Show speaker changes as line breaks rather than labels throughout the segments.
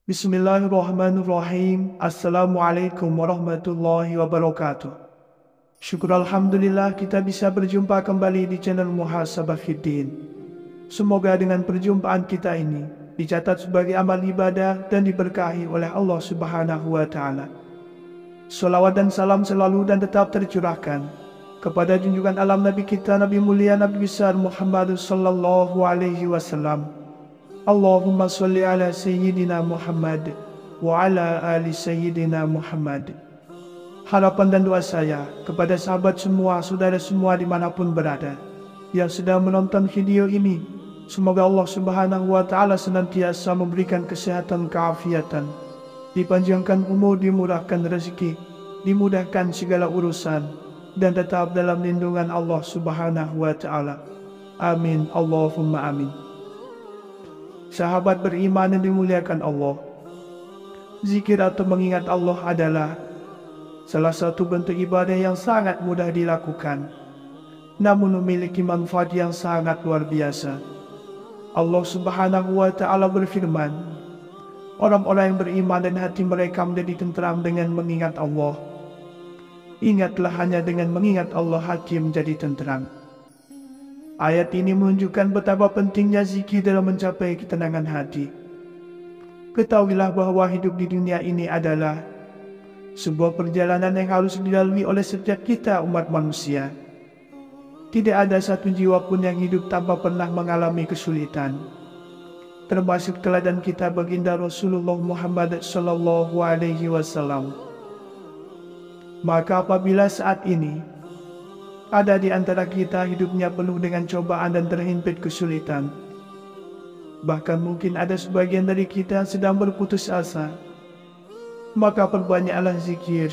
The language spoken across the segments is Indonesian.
Bismillahirrahmanirrahim. Assalamualaikum warahmatullahi wabarakatuh. Syukur Alhamdulillah kita bisa berjumpa kembali di channel Muhasabah Fiddin. Semoga dengan perjumpaan kita ini dicatat sebagai amal ibadah dan diberkahi oleh Allah Subhanahu wa Ta'ala. Salawat dan salam selalu dan tetap tercurahkan kepada junjungan alam Nabi kita, Nabi mulia, Nabi besar Muhammad sallallahu alaihi wasallam. Allahumma salli ala Sayyidina Muhammad wa ala ali Sayyidina Muhammad. Harapan dan doa saya kepada sahabat semua, saudara semua dimanapun berada yang sedang menonton video ini, semoga Allah Subhanahu wa Ta'ala senantiasa memberikan kesehatan, keafiatan, dipanjangkan umur, dimurahkan rezeki, dimudahkan segala urusan, dan tetap dalam lindungan Allah Subhanahu wa Ta'ala. Amin, Allahumma amin. Sahabat beriman yang dimuliakan Allah, zikir atau mengingat Allah adalah salah satu bentuk ibadah yang sangat mudah dilakukan, namun memiliki manfaat yang sangat luar biasa. Allah Subhanahu wa Ta'ala berfirman, orang-orang yang beriman dan hati mereka menjadi tentram dengan mengingat Allah. Ingatlah, hanya dengan mengingat Allah hati menjadi tentram. Ayat ini menunjukkan betapa pentingnya zikir dalam mencapai ketenangan hati. Ketahuilah bahwa hidup di dunia ini adalah sebuah perjalanan yang harus dilalui oleh setiap kita umat manusia. Tidak ada satu jiwa pun yang hidup tanpa pernah mengalami kesulitan. Termasuk teladan kita baginda Rasulullah Muhammad sallallahu alaihi wasallam. Maka apabila saat ini ada di antara kita hidupnya penuh dengan cobaan dan terhimpit kesulitan, bahkan mungkin ada sebagian dari kita yang sedang berputus asa, maka perbanyaklah zikir,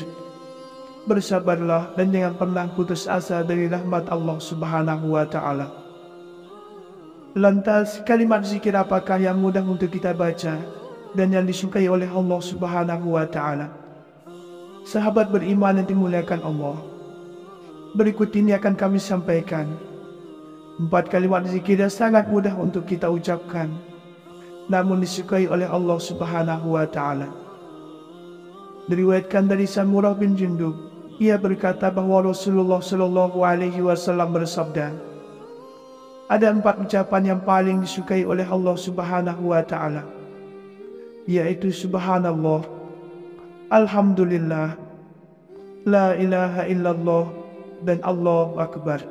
bersabarlah, dan jangan pernah putus asa dari rahmat Allah Subhanahu wa Ta'ala. Lantas, kalimat zikir apakah yang mudah untuk kita baca dan yang disukai oleh Allah Subhanahu wa Ta'ala? Sahabat beriman yang dimuliakan Allah, berikut ini akan kami sampaikan 4 kalimat zikir yang sangat mudah untuk kita ucapkan, namun disukai oleh Allah Subhanahu wa Ta'ala. Diriwayatkan dari Samurah bin Jundub, ia berkata bahwa Rasulullah Shallallahu alaihi wasallam bersabda, ada 4 ucapan yang paling disukai oleh Allah Subhanahu wa Ta'ala, yaitu Subhanallah, Alhamdulillah, La ilaha illallah, dan Allahu Akbar.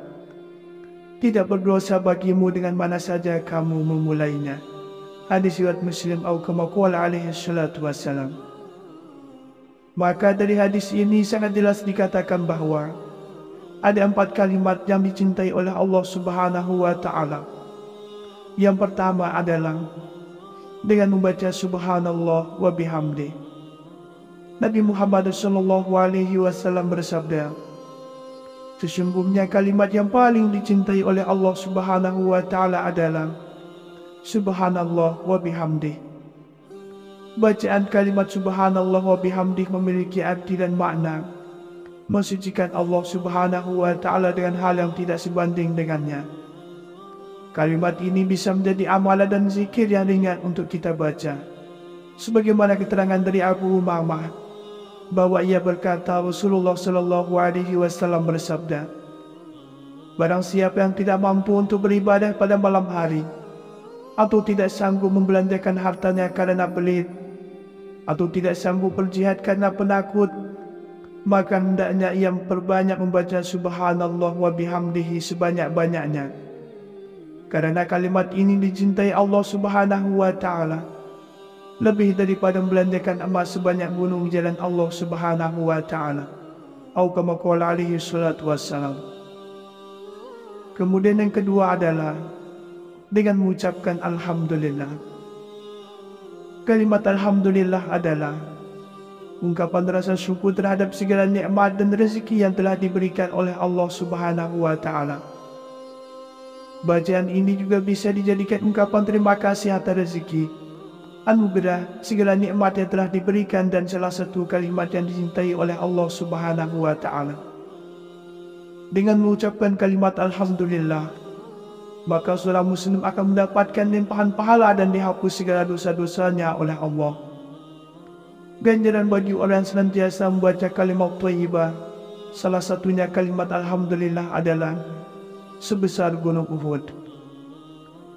Tidak berdosa bagimu dengan mana saja kamu memulainya. Hadis riwayat Muslim atau kama qala alaihi salatu wassalam. Maka dari hadis ini sangat jelas dikatakan bahwa ada 4 kalimat yang dicintai oleh Allah Subhanahu wa Ta'ala. Yang pertama adalah dengan membaca Subhanallah wa bihamdi. Nabi Muhammad sallallahu alaihi wasallam bersabda, sesungguhnya kalimat yang paling dicintai oleh Allah Subhanahu wa Ta'ala adalah Subhanallah wa bihamdih. Bacaan kalimat Subhanallah wa bihamdih memiliki arti dan makna mensucikan Allah Subhanahu wa Ta'ala dengan hal yang tidak sebanding dengannya. Kalimat ini bisa menjadi amalan dan zikir yang ringan untuk kita baca, sebagaimana keterangan dari Abu Umamah bahwa ia berkata, Rasulullah Shallallahu alaihi wasallam bersabda, barang siapa yang tidak mampu untuk beribadah pada malam hari, atau tidak sanggup membelanjakan hartanya karena pelit, atau tidak sanggup berjihad karena penakut, maka hendaknya ia memperbanyak membaca Subhanallah wa bihamdihi sebanyak-banyaknya, karena kalimat ini dicintai Allah Subhanahu wa Ta'ala lebih daripada membelanjakan emas sebanyak gunung jalan Allah Subhanahu wa Ta'ala. Atau kama qala alaihi salatu wassalam. Kemudian yang kedua adalah dengan mengucapkan Alhamdulillah. Kalimat Alhamdulillah adalah ungkapan rasa syukur terhadap segala nikmat dan rezeki yang telah diberikan oleh Allah Subhanahu wa Ta'ala. Bacaan ini juga bisa dijadikan ungkapan terima kasih atas rezeki, anugerah, segala nikmat yang telah diberikan, dan salah satu kalimat yang dicintai oleh Allah Subhanahu wa Ta'ala. Dengan mengucapkan kalimat Alhamdulillah, maka seorang muslim akan mendapatkan limpahan pahala dan dihapus segala dosa-dosanya oleh Allah. Ganjaran bagi orang yang senantiasa membaca kalimat thayyibah, salah satunya kalimat Alhamdulillah, adalah sebesar gunung Uhud.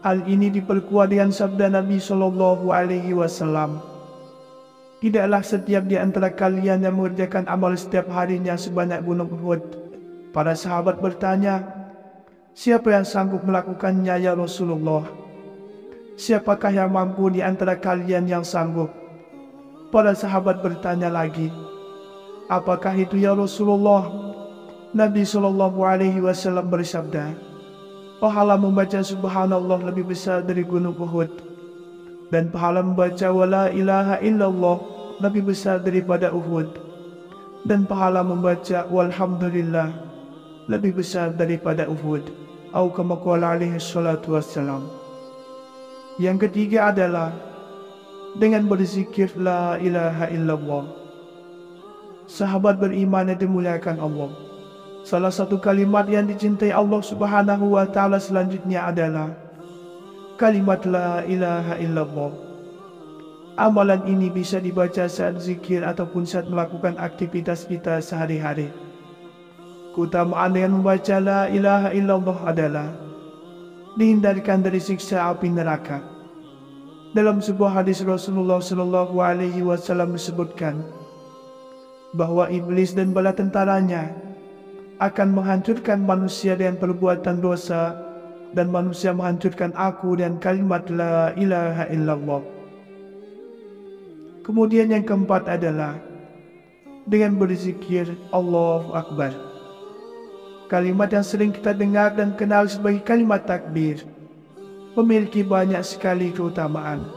Hal ini diperkuat dengan sabda Nabi Shallallahu Alaihi Wasallam, "Tidaklah setiap di antara kalian yang mengerjakan amal setiap harinya sebanyak gunung Uhud." Para sahabat bertanya, "Siapa yang sanggup melakukannya ya Rasulullah? Siapakah yang mampu di antara kalian yang sanggup?" Para sahabat bertanya lagi, "Apakah itu ya Rasulullah?" Nabi Shallallahu Alaihi Wasallam bersabda, "Pahala membaca Subhanallah lebih besar dari gunung Uhud, dan pahala membaca Wala ilaha illallah lebih besar daripada Uhud, dan pahala membaca Walhamdulillah lebih besar daripada Uhud." Atau kama qala alaihi salatu wassalam. Yang ketiga adalah dengan berzikir la ilaha illallah. Sahabat beriman yang dimuliakan Allah, salah satu kalimat yang dicintai Allah Subhanahu wa Ta'ala selanjutnya adalah kalimat la ilaha illallah. Amalan ini bisa dibaca saat zikir ataupun saat melakukan aktivitas kita sehari-hari. Keutamaan dengan membaca la ilaha illallah adalah dihindarkan dari siksa api neraka. Dalam sebuah hadis Rasulullah Shallallahu Alaihi Wasallam disebutkan bahwa iblis dan bala tentaranya akan menghancurkan manusia dengan perbuatan dosa, dan manusia menghancurkan aku dengan kalimat la ilaha illallah. Kemudian yang keempat adalah dengan berzikir Allahu Akbar. Kalimat yang sering kita dengar dan kenal sebagai kalimat takbir memiliki banyak sekali keutamaan.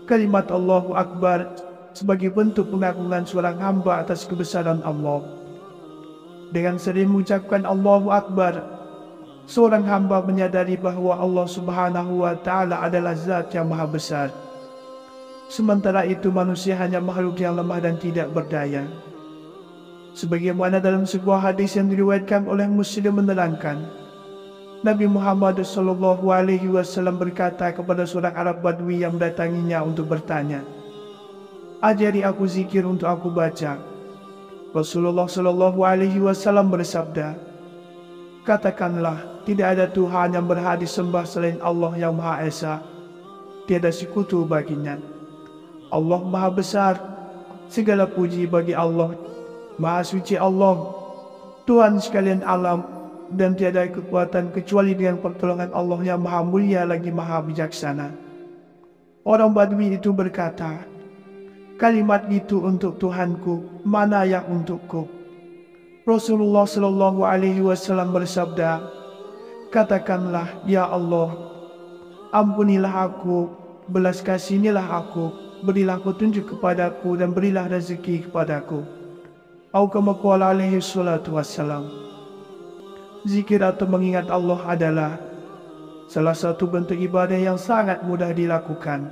Kalimat Allahu Akbar sebagai bentuk pengagungan seorang hamba atas kebesaran Allah. Dengan sering mengucapkan Allahu Akbar, seorang hamba menyadari bahwa Allah Subhanahu wa Ta'ala adalah zat yang maha besar. Sementara itu manusia hanya makhluk yang lemah dan tidak berdaya. Sebagaimana dalam sebuah hadis yang diriwayatkan oleh Muslim menerangkan, Nabi Muhammad Shallallahu Alaihi Wasallam berkata kepada seorang Arab Badui yang mendatanginya untuk bertanya, "Ajari aku zikir untuk aku baca." Rasulullah Shallallahu Alaihi Wasallam bersabda, "Katakanlah, tidak ada Tuhan yang berhak disembah selain Allah yang Maha Esa. Tiada sekutu baginya. Allah Maha Besar. Segala puji bagi Allah. Maha suci Allah, Tuhan sekalian alam, dan tiada kekuatan kecuali dengan pertolongan Allah yang Maha Mulia lagi Maha Bijaksana." Orang Badui itu berkata, "Kalimat itu untuk Tuhanku, mana yang untukku?" Rasulullah Shallallahu Alaihi Wasallam bersabda, "Katakanlah, ya Allah, ampunilah aku, belas kasihnilah aku, berilah petunjuk kepadaku, dan berilah rezeki kepadaku." Atau kama qala alaihi salatu wassalam. Zikir atau mengingat Allah adalah salah satu bentuk ibadah yang sangat mudah dilakukan,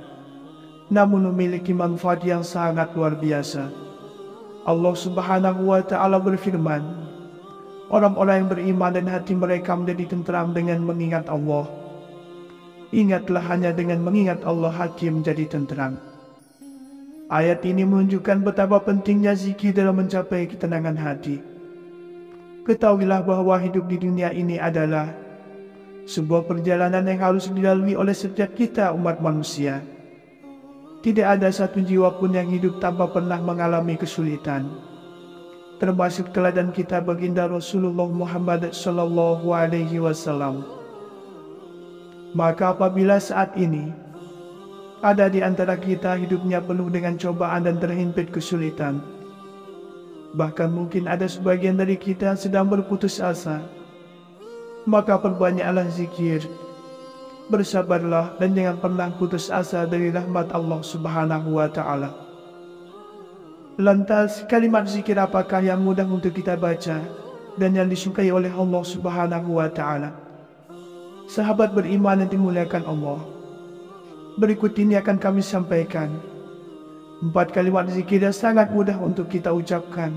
namun memiliki manfaat yang sangat luar biasa. Allah Subhanahu wa Ta'ala berfirman, "Orang-orang yang beriman dan hati mereka menjadi tenteram dengan mengingat Allah. Ingatlah, hanya dengan mengingat Allah hati menjadi tenteram." Ayat ini menunjukkan betapa pentingnya zikir dalam mencapai ketenangan hati. Ketahuilah bahwa hidup di dunia ini adalah sebuah perjalanan yang harus dilalui oleh setiap kita umat manusia. Tidak ada satu jiwa pun yang hidup tanpa pernah mengalami kesulitan, termasuk teladan kita baginda Rasulullah Muhammad Sallallahu Alaihi Wasallam. Maka apabila saat ini ada di antara kita hidupnya penuh dengan cobaan dan terhimpit kesulitan, bahkan mungkin ada sebagian dari kita yang sedang berputus asa, maka perbanyaklah zikir, bersabarlah, dan jangan pernah putus asa dari rahmat Allah Subhanahu wa Ta'ala. Lantas, kalimat zikir apakah yang mudah untuk kita baca dan yang disukai oleh Allah Subhanahu wa Ta'ala? Sahabat beriman yang dimuliakan Allah, berikut ini akan kami sampaikan 4 kalimat zikir yang sangat mudah untuk kita ucapkan,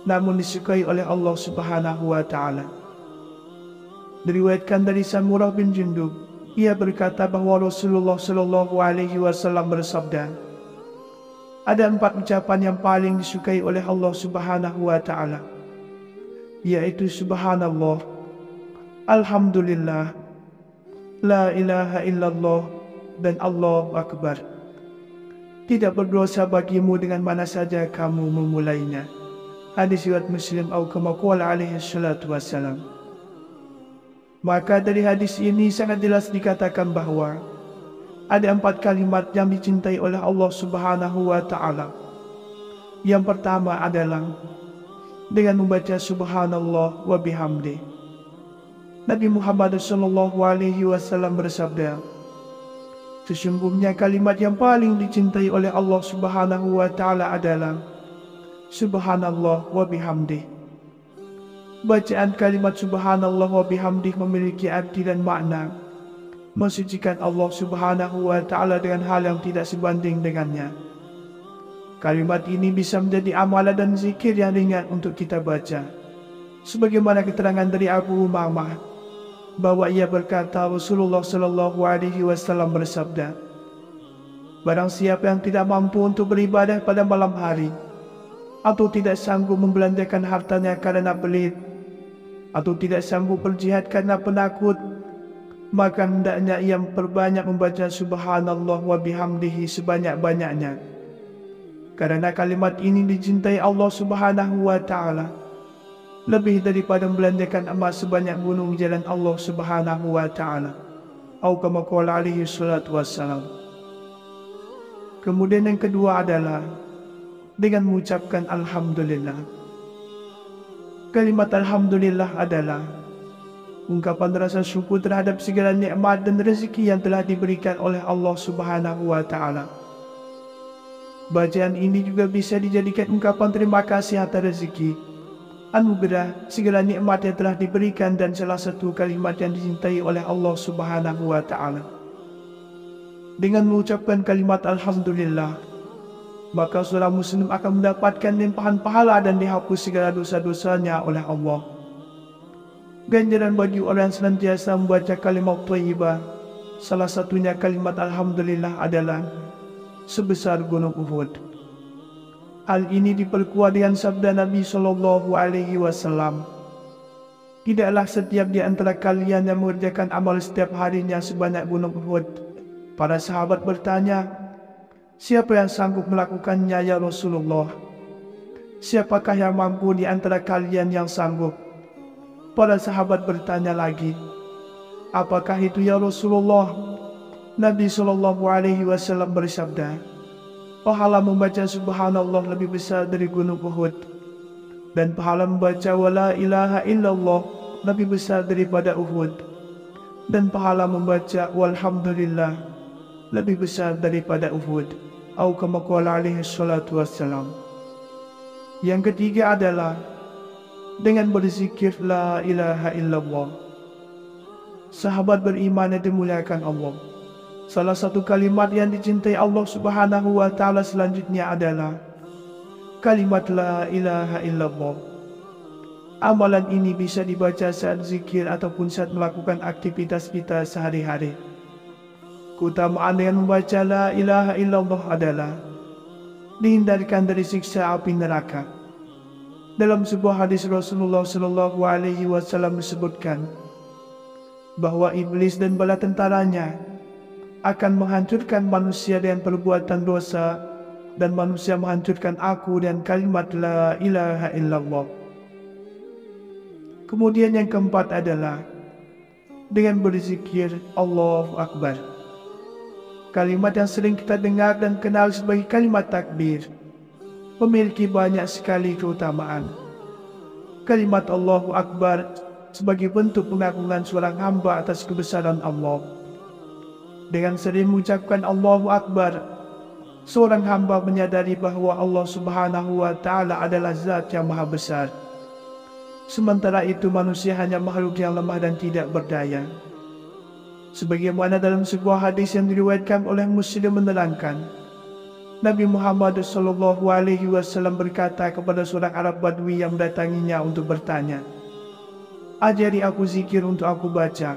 namun disukai oleh Allah Subhanahu wa Ta'ala. Diriwayatkan dari Samurah bin Jundub, ia berkata bahwa Rasulullah Shallallahu Alaihi Wasallam bersabda, Ada 4 ucapan yang paling disukai oleh Allah Subhanahu wa Ta'ala, yaitu Subhanallah, Alhamdulillah, La ilaha illallah, dan Allahu Akbar. Tidak berdosa bagimu dengan mana saja kamu memulainya. Hadis riwayat Muslim atau kama qala alaihi salatu wassalam. Maka dari hadis ini sangat jelas dikatakan bahwa ada 4 kalimat yang dicintai oleh Allah Subhanahu wa Ta'ala. Yang pertama adalah dengan membaca Subhanallah wa bihamdi. Nabi Muhammad SAW bersabda, sesungguhnya kalimat yang paling dicintai oleh Allah Subhanahu wa Ta'ala adalah Subhanallah wa bihamdi. Bacaan kalimat Subhanallah wa bihamdi memiliki arti dan makna mensucikan Allah Subhanahu wa Ta'ala dengan hal yang tidak sebanding dengannya. Kalimat ini bisa menjadi amalan dan zikir yang ringan untuk kita baca. Sebagaimana keterangan dari Abu Umamah bahwa ia berkata, Rasulullah SAW bersabda, barang siapa yang tidak mampu untuk beribadah pada malam hari, atau tidak sanggup membelanjakan hartanya karena pelit, atau tidak sanggup berjihad karena penakut, maka hendaknya ia memperbanyak membaca Subhanallah wa bihamdihi sebanyak-banyaknya. Karena kalimat ini dicintai Allah Subhanahu wa Ta'ala lebih daripada membelanjakan emas sebanyak gunung jalan Allah Subhanahu wa Ta'ala. Atau kama qala alaihi salatu wassalam. Kemudian yang kedua adalah dengan mengucapkan Alhamdulillah. Kalimat Alhamdulillah adalah ungkapan rasa syukur terhadap segala nikmat dan rezeki yang telah diberikan oleh Allah Subhanahu wa Ta'ala. Bacaan ini juga bisa dijadikan ungkapan terima kasih atas rezeki, anugerah, segala nikmat yang telah diberikan, dan salah satu kalimat yang dicintai oleh Allah Subhanahu wa Ta'ala. Dengan mengucapkan kalimat Alhamdulillah, maka seorang muslim akan mendapatkan limpahan pahala dan dihapus segala dosa-dosanya oleh Allah. Ganjaran bagi orang yang senantiasa membaca kalimat thayyibah, salah satunya kalimat Alhamdulillah, adalah sebesar gunung Uhud. Hal ini diperkuat dengan sabda Nabi SAW, tidaklah setiap di antara kalian yang mengerjakan amal setiap harinya sebanyak gunung Uhud. Para sahabat bertanya, siapa yang sanggup melakukannya ya Rasulullah? Siapakah yang mampu di antara kalian yang sanggup? Para sahabat bertanya lagi, apakah itu ya Rasulullah? Nabi SAW bersabda, pahala membaca Subhanallah lebih besar dari gunung Uhud, dan pahala membaca wala ilaha illallah lebih besar daripada Uhud, dan pahala membaca walhamdulillah lebih besar daripada Uhud. Atau kama qala alaihi salatu wassalam. Yang ketiga adalah dengan berzikir la ilaha illallah. Sahabat beriman yang dimuliakan Allah, salah satu kalimat yang dicintai Allah Subhanahu wa Ta'ala selanjutnya adalah kalimat la ilaha illallah. Amalan ini bisa dibaca saat zikir ataupun saat melakukan aktivitas kita sehari-hari. Keutamaan dengan membaca la ilaha illallah adalah dihindarkan dari siksa api neraka. Dalam sebuah hadis Rasulullah SAW disebutkan bahwa iblis dan bala tentaranya akan menghancurkan manusia dengan perbuatan dosa, dan manusia menghancurkan aku dengan kalimat la ilaha illallah. Kemudian yang keempat adalah dengan berzikir Allahu Akbar. Kalimat yang sering kita dengar dan kenal sebagai kalimat takbir memiliki banyak sekali keutamaan. Kalimat Allahu Akbar sebagai bentuk pengagungan seorang hamba atas kebesaran Allah. Dengan sering mengucapkan Allahu Akbar, seorang hamba menyadari bahwa Allah Subhanahu wa Ta'ala adalah zat yang maha besar. Sementara itu manusia hanya makhluk yang lemah dan tidak berdaya. Sebagaimana dalam sebuah hadis yang diriwayatkan oleh Muslim menerangkan, Nabi Muhammad SAW berkata kepada seorang Arab Badui yang mendatanginya untuk bertanya, ajari aku zikir untuk aku baca.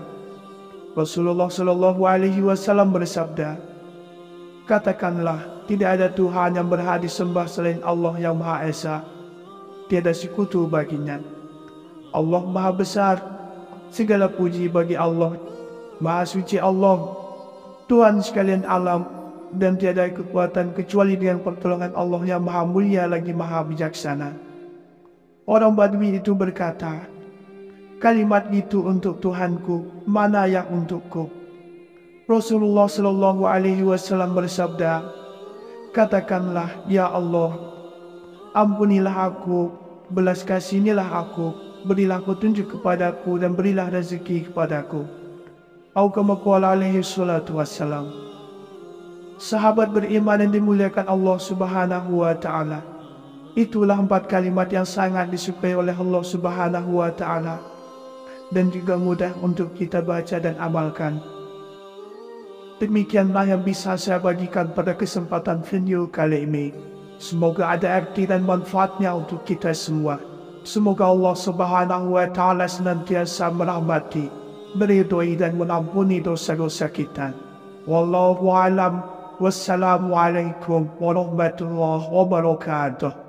Rasulullah SAW bersabda, Katakanlah, tidak ada Tuhan yang berhak disembah selain Allah yang Maha Esa. Tiada sekutu baginya. Allah Maha Besar. Segala puji bagi Allah. Maha suci Allah, Tuhan sekalian alam, dan tiada kekuatan kecuali dengan pertolongan Allah yang Maha Mulia lagi Maha Bijaksana. Orang Badui itu berkata, kalimat itu untuk Tuhanku, mana yang untukku? Rasulullah Shallallahu Alaihi Wasallam bersabda, katakanlah, ya Allah, ampunilah aku, belas kasihnilah aku, berilah petunjuk kepadaku dan berilah rezeki kepadaku. Atau kama qala alaihi salatu wassalam. Sahabat beriman yang dimuliakan Allah Subhanahu wa taala. Itulah 4 kalimat yang sangat disukai oleh Allah Subhanahu wa taala dan juga mudah untuk kita baca dan amalkan. Demikianlah yang bisa saya bagikan pada kesempatan video kali ini. Semoga ada arti dan manfaatnya untuk kita semua. Semoga Allah Subhanahu wa taala senantiasa merahmati, meridhoi dan mengampuni dosa-dosa kita. Wallahu a'lam. Wassalamualaikum warahmatullahi wabarakatuh.